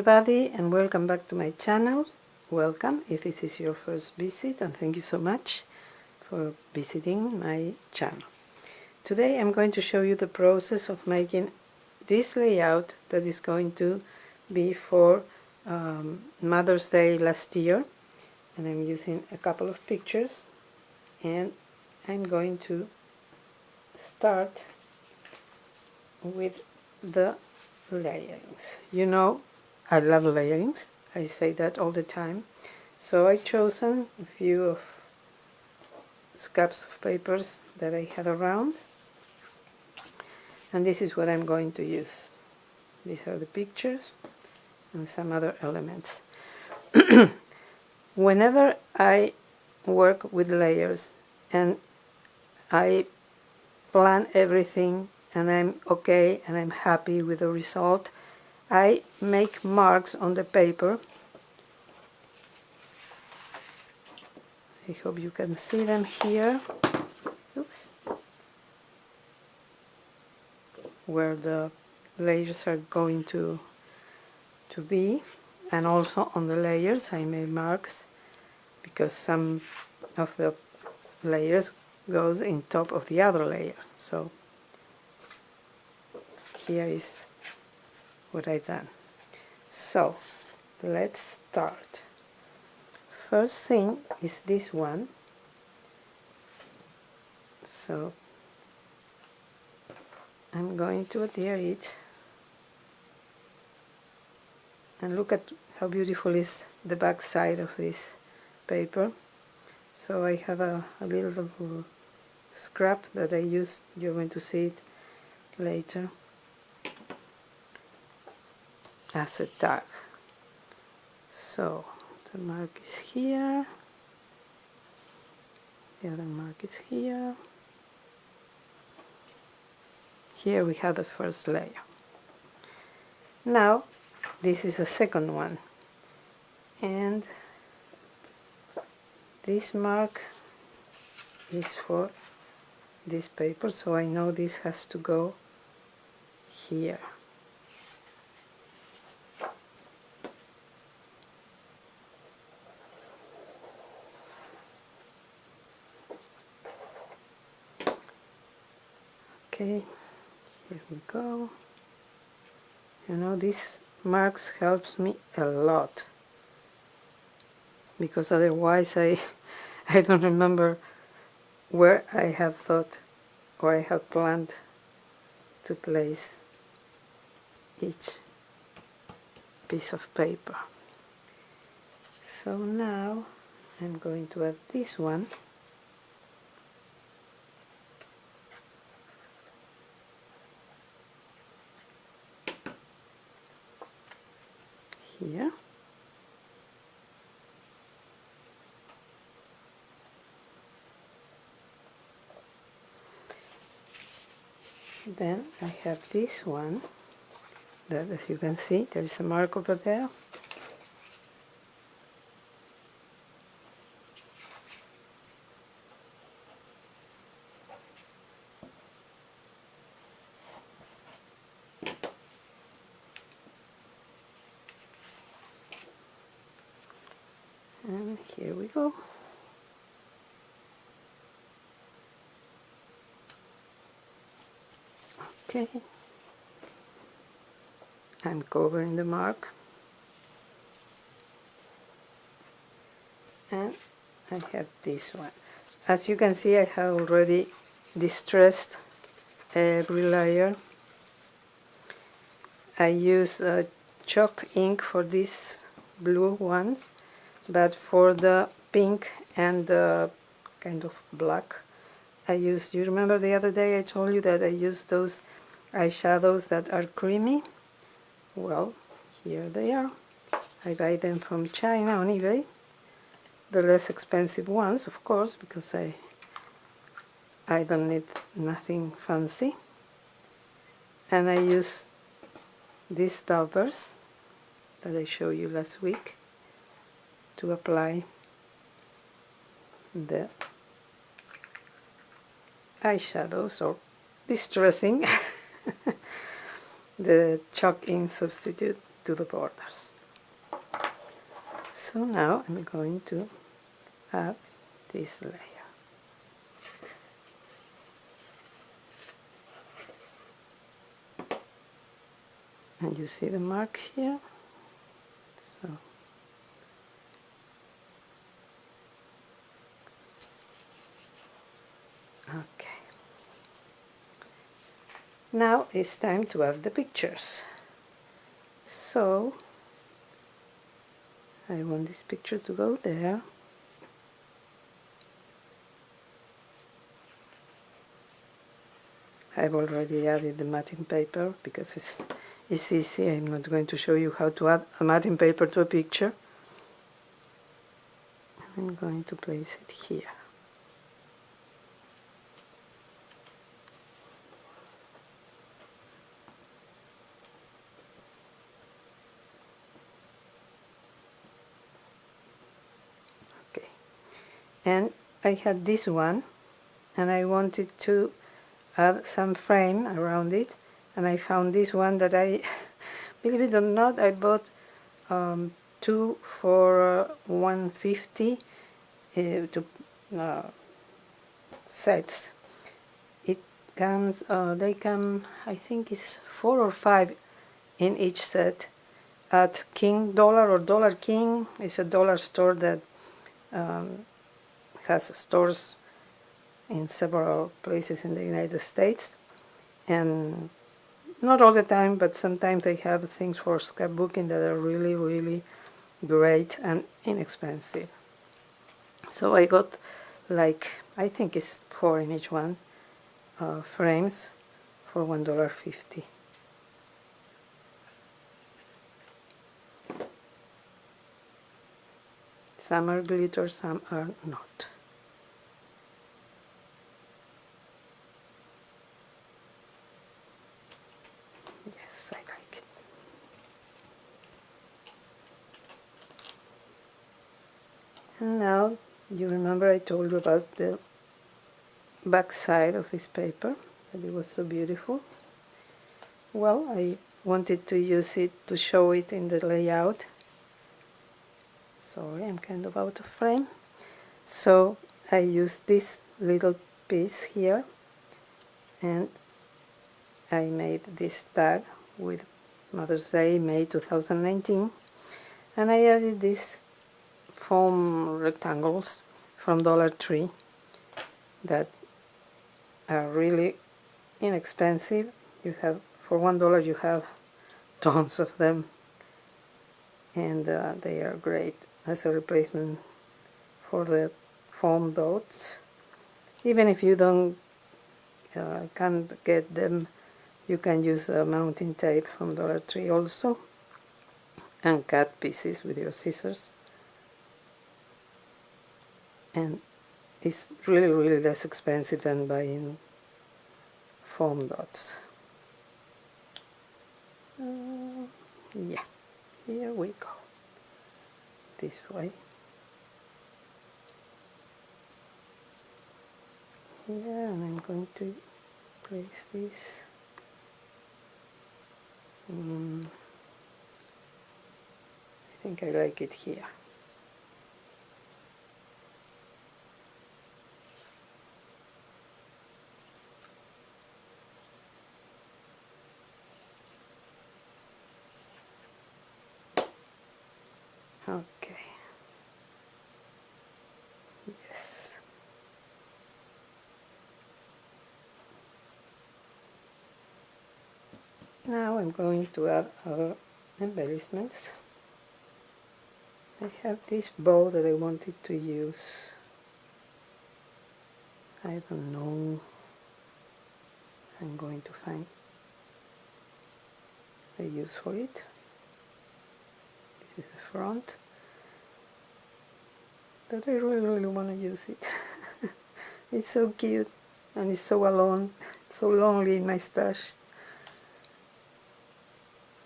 everybody, and welcome back to my channel. Welcome if this is your first visit, and thank you so much for visiting my channel. Today I'm going to show you the process of making this layout that is going to be for Mother's Day last year, and I'm using a couple of pictures, and I'm going to start with the layerings. You know, I love layerings. I say that all the time. So I chosen a few of scraps of papers that I had around, and this is what I'm going to use. These are the pictures and some other elements. Whenever I work with layers and I plan everything and I'm okay and I'm happy with the result, I make marks on the paper. I hope you can see them here. Oops. Where the layers are going to be, and also on the layers I made marks because some of the layers goes in top of the other layer. So here is what I've done. So let's start. First thing is this one. So I'm going to adhere it, and look at how beautiful is the back side of this paper. So I have a little scrap that I use. You're going to see it later as a tag. So the mark is here, the other mark is here. Here we have the first layer. Now this is the second one, and this mark is for this paper, so I know this has to go here. Okay, here we go. You know, these marks helps me a lot, because otherwise I don't remember where I have thought or I have planned to place each piece of paper. So now I'm going to add this one. Here. Then I have this one that, as you can see, there is a mark over there. And here we go. Okay, I'm covering the mark, and I have this one. As you can see, I have already distressed every layer. I use chalk ink for these blue ones, but for the pink and the kind of black, I use, you remember the other day I told you that I use those eyeshadows that are creamy? Well, here they are. I buy them from China on eBay. The less expensive ones, of course, because I don't need nothing fancy. And I use these daubers that I showed you last week to apply the eyeshadows, or distressing the chalk ink substitute to the borders. So now I'm going to add this layer. And you see the mark here? So okay. Now it's time to add the pictures. So I want this picture to go there. I've already added the matting paper because it's easy. I'm not going to show you how to add a matting paper to a picture. I'm going to place it here. Okay. And I had this one, and I wanted to add some frame around it, and I found this one that I, believe it or not, I bought two for 150 sets. It comes, they come, I think it's 4 or 5 in each set at King Dollar or Dollar King. It's a dollar store that has stores in several places in the United States, and not all the time, but sometimes they have things for scrapbooking that are really, really great and inexpensive. So I got, like, I think it's 4 in each one, frames for $1.50. Some are glitter, some are not. Yes, I like it. And now, you remember I told you about the back side of this paper, that it was so beautiful. Well, I wanted to use it to show it in the layout. Sorry, I'm kind of out of frame. So I used this little piece here, and I made this tag with Mother's Day, May 2019, and I added these foam rectangles from Dollar Tree that are really inexpensive. You have, for $1 you have tons of them, and they are great as a replacement for the foam dots. Even if you can't get them, you can use mounting tape from Dollar Tree also, and cut pieces with your scissors. And it's really, really less expensive than buying foam dots. Yeah, here we go. This way. Here, and I'm going to place this. I think I like it here. Okay. Yes. Now I'm going to add our embellishments. I have this bow that I wanted to use. I don't know. I'm going to find a use for it. This is the front. But I really, really want to use it. It's so cute, and it's so alone, so lonely in my stash.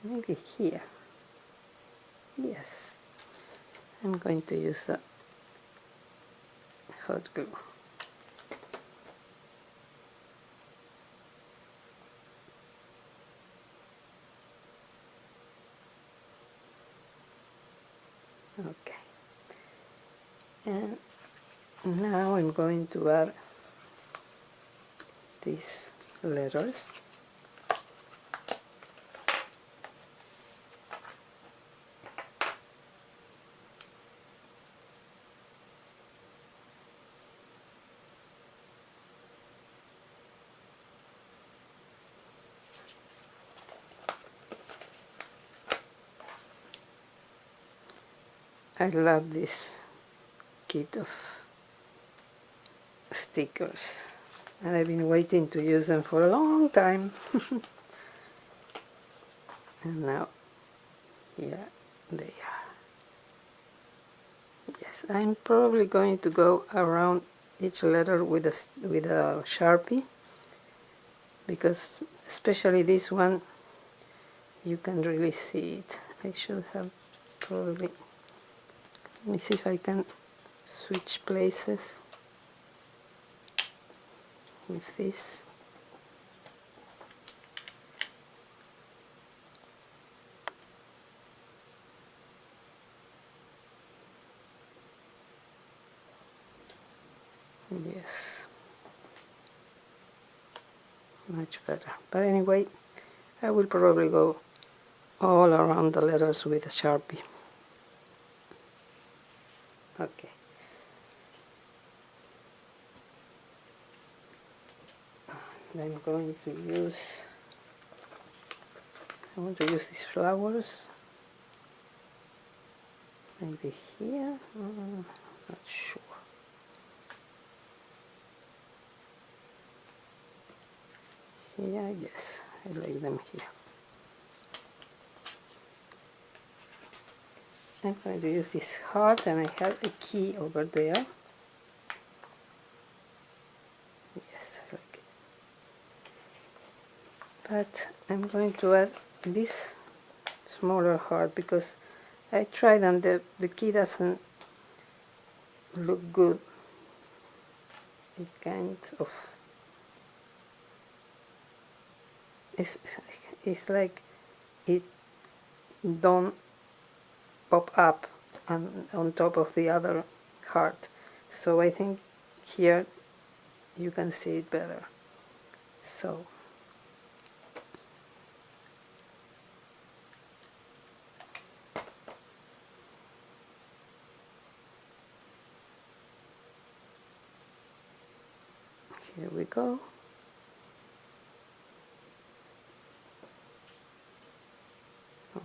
Maybe here. Yes. I'm going to use the hot glue. Okay. And now I'm going to add these letters. I love this kit of stickers, and I've been waiting to use them for a long time. And now here they are. Yes, I'm probably going to go around each letter with a Sharpie, because especially this one you can really see it. I should have probably, let me see if I can switch places with this. Yes, much better. But anyway, I will probably go all around the letters with a Sharpie. Okay. I'm going to use, I want to use these flowers. Maybe here, not sure. Here, yes, I like them here. I'm going to use this heart, and I have a key over there. Yes, I like it. But I'm going to add this smaller heart because I tried and the key doesn't look good. It kind of, it's like it don't pop up on top of the other heart. So I think here you can see it better. So here we go. Okay.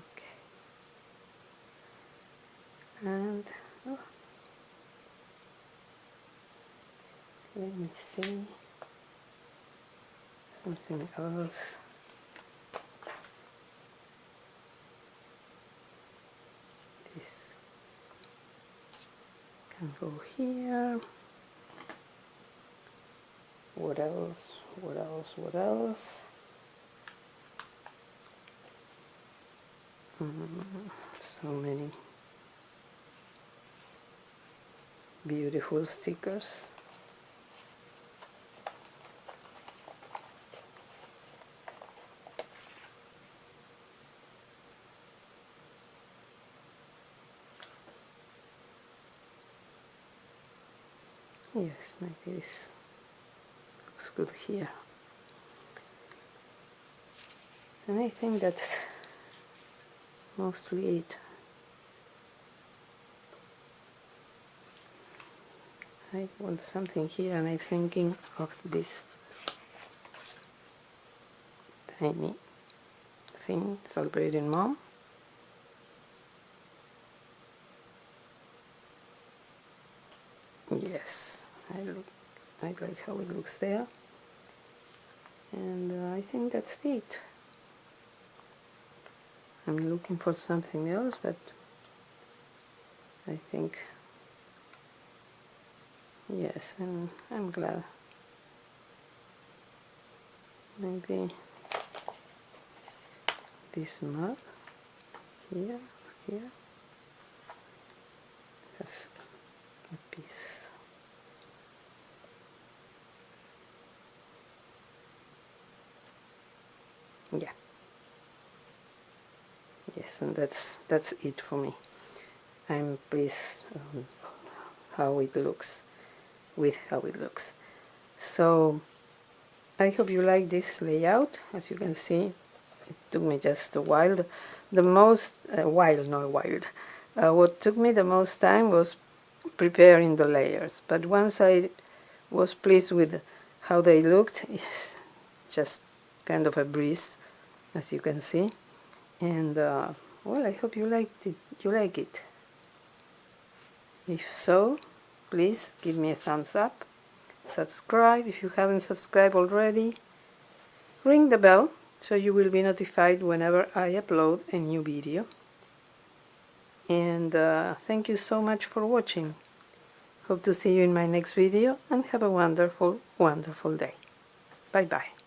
And let me see something else. This can go here. What else? What else? What else? So many beautiful stickers. Yes, maybe this looks good here. And I think that's mostly it. I want something here, and I'm thinking of this tiny thing, celebrating Mom. Yes, I like how it looks there. And I think that's it. I'm looking for something else, but I think, yes, I'm glad. Maybe this mug here, has a piece. Yeah. Yes, and that's it for me. I'm pleased how it looks, So I hope you like this layout. As you can see, it took me just a while. What took me the most time was preparing the layers, but once I was pleased with how they looked, yes, just kind of a breeze, as you can see. And well, I hope you liked it. You like it. If so, please give me a thumbs up. Subscribe if you haven't subscribed already. Ring the bell so you will be notified whenever I upload a new video. And thank you so much for watching. Hope to see you in my next video, and have a wonderful, wonderful day. Bye bye.